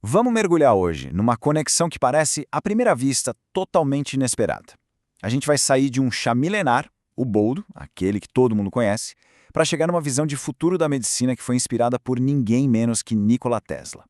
Vamos mergulhar hoje numa conexão que parece, à primeira vista, totalmente inesperada. A gente vai sair de um chá milenar, o boldo, aquele que todo mundo conhece, para chegar numa visão de futuro da medicina que foi inspirada por ninguém menos que Nikola Tesla.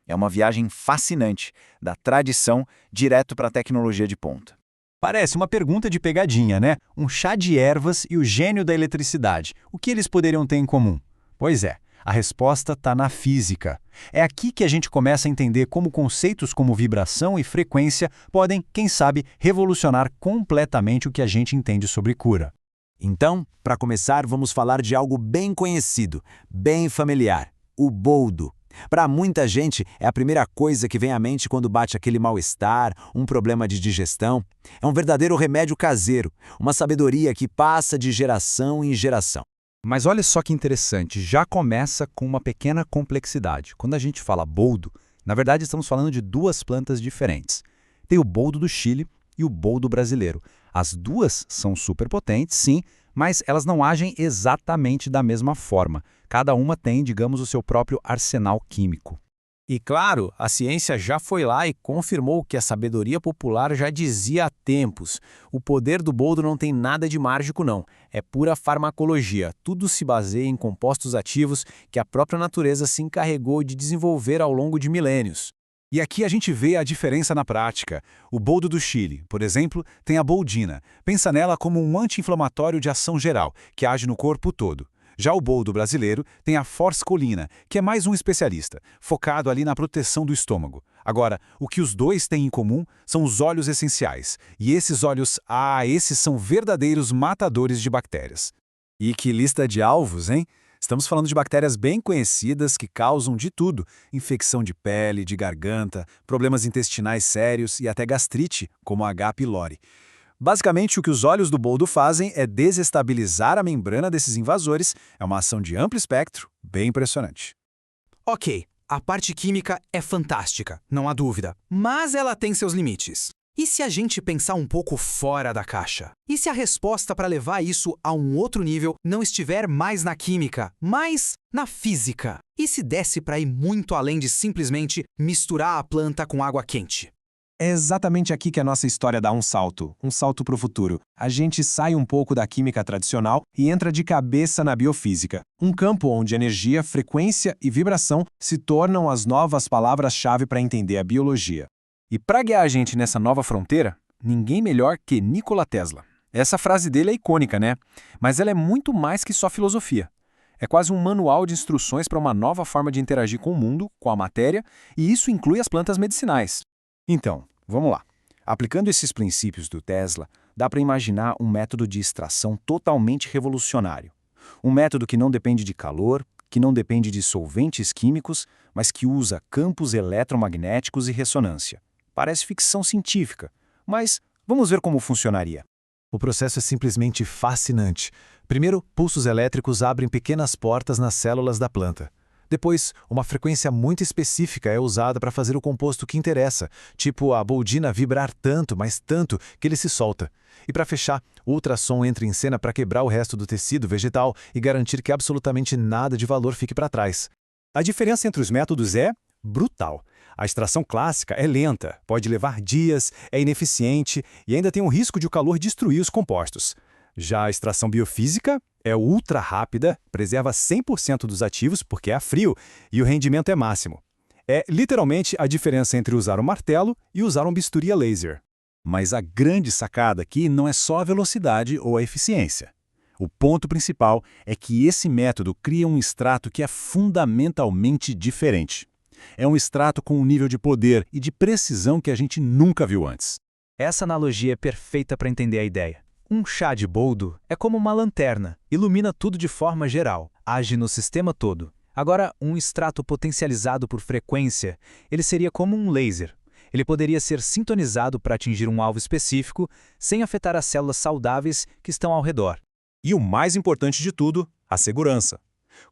É uma viagem fascinante, da tradição direto para a tecnologia de ponta. Parece uma pergunta de pegadinha, né? Um chá de ervas e o gênio da eletricidade. O que eles poderiam ter em comum? Pois é, a resposta está na física. É aqui que a gente começa a entender como conceitos como vibração e frequência podem, quem sabe, revolucionar completamente o que a gente entende sobre cura. Então, para começar, vamos falar de algo bem conhecido, bem familiar: o boldo. Para muita gente, é a primeira coisa que vem à mente quando bate aquele mal-estar, um problema de digestão. É um verdadeiro remédio caseiro, uma sabedoria que passa de geração em geração. Mas olha só que interessante, já começa com uma pequena complexidade. Quando a gente fala boldo, na verdade estamos falando de duas plantas diferentes. Tem o boldo do Chile e o boldo brasileiro. As duas são superpotentes, sim, mas elas não agem exatamente da mesma forma. Cada uma tem, digamos, o seu próprio arsenal químico. E claro, a ciência já foi lá e confirmou o que a sabedoria popular já dizia há tempos. O poder do boldo não tem nada de mágico, não. É pura farmacologia. Tudo se baseia em compostos ativos que a própria natureza se encarregou de desenvolver ao longo de milênios. E aqui a gente vê a diferença na prática. O boldo do Chile, por exemplo, tem a boldina. Pensa nela como um anti-inflamatório de ação geral, que age no corpo todo. Já o boldo brasileiro tem a forscolina, que é mais um especialista, focado ali na proteção do estômago. Agora, o que os dois têm em comum são os óleos essenciais. E esses óleos, esses são verdadeiros matadores de bactérias. E que lista de alvos, hein? Estamos falando de bactérias bem conhecidas que causam de tudo: infecção de pele, de garganta, problemas intestinais sérios e até gastrite, como a H. pylori. Basicamente, o que os óleos do boldo fazem é desestabilizar a membrana desses invasores. É uma ação de amplo espectro, bem impressionante. Ok, a parte química é fantástica, não há dúvida, mas ela tem seus limites. E se a gente pensar um pouco fora da caixa? E se a resposta para levar isso a um outro nível não estiver mais na química, mas na física? E se desse para ir muito além de simplesmente misturar a planta com água quente? É exatamente aqui que a nossa história dá um salto para o futuro. A gente sai um pouco da química tradicional e entra de cabeça na biofísica, um campo onde energia, frequência e vibração se tornam as novas palavras-chave para entender a biologia. E para guiar a gente nessa nova fronteira, ninguém melhor que Nikola Tesla. Essa frase dele é icônica, né? Mas ela é muito mais que só filosofia. É quase um manual de instruções para uma nova forma de interagir com o mundo, com a matéria, e isso inclui as plantas medicinais. Então, vamos lá. Aplicando esses princípios do Tesla, dá para imaginar um método de extração totalmente revolucionário. Um método que não depende de calor, que não depende de solventes químicos, mas que usa campos eletromagnéticos e ressonância. Parece ficção científica, mas vamos ver como funcionaria. O processo é simplesmente fascinante. Primeiro, pulsos elétricos abrem pequenas portas nas células da planta. Depois, uma frequência muito específica é usada para fazer o composto que interessa, tipo a boldina vibrar tanto, mas tanto, que ele se solta. E para fechar, o ultrassom entra em cena para quebrar o resto do tecido vegetal e garantir que absolutamente nada de valor fique para trás. A diferença entre os métodos é brutal. A extração clássica é lenta, pode levar dias, é ineficiente e ainda tem o risco de o calor destruir os compostos. Já a extração biofísica é ultra rápida, preserva 100% dos ativos porque é a frio e o rendimento é máximo. É literalmente a diferença entre usar um martelo e usar um bisturi a laser. Mas a grande sacada aqui não é só a velocidade ou a eficiência. O ponto principal é que esse método cria um extrato que é fundamentalmente diferente. É um extrato com um nível de poder e de precisão que a gente nunca viu antes. Essa analogia é perfeita para entender a ideia. Um chá de boldo é como uma lanterna, ilumina tudo de forma geral, age no sistema todo. Agora, um extrato potencializado por frequência, ele seria como um laser. Ele poderia ser sintonizado para atingir um alvo específico, sem afetar as células saudáveis que estão ao redor. E o mais importante de tudo, a segurança.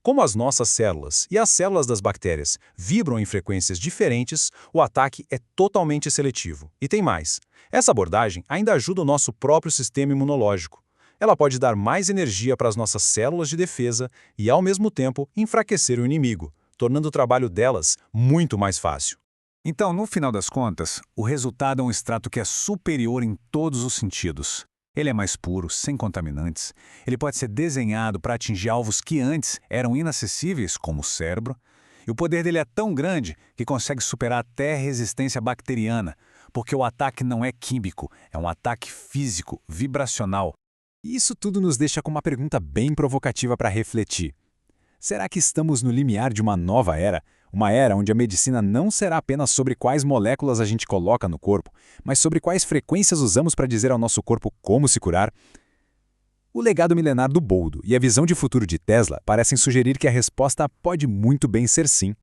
Como as nossas células e as células das bactérias vibram em frequências diferentes, o ataque é totalmente seletivo. E tem mais. Essa abordagem ainda ajuda o nosso próprio sistema imunológico. Ela pode dar mais energia para as nossas células de defesa e, ao mesmo tempo, enfraquecer o inimigo, tornando o trabalho delas muito mais fácil. Então, no final das contas, o resultado é um extrato que é superior em todos os sentidos. Ele é mais puro, sem contaminantes. Ele pode ser desenhado para atingir alvos que antes eram inacessíveis, como o cérebro. E o poder dele é tão grande que consegue superar até a resistência bacteriana, porque o ataque não é químico, é um ataque físico, vibracional. E isso tudo nos deixa com uma pergunta bem provocativa para refletir. Será que estamos no limiar de uma nova era? Uma era onde a medicina não será apenas sobre quais moléculas a gente coloca no corpo, mas sobre quais frequências usamos para dizer ao nosso corpo como se curar? O legado milenar do boldo e a visão de futuro de Tesla parecem sugerir que a resposta pode muito bem ser sim.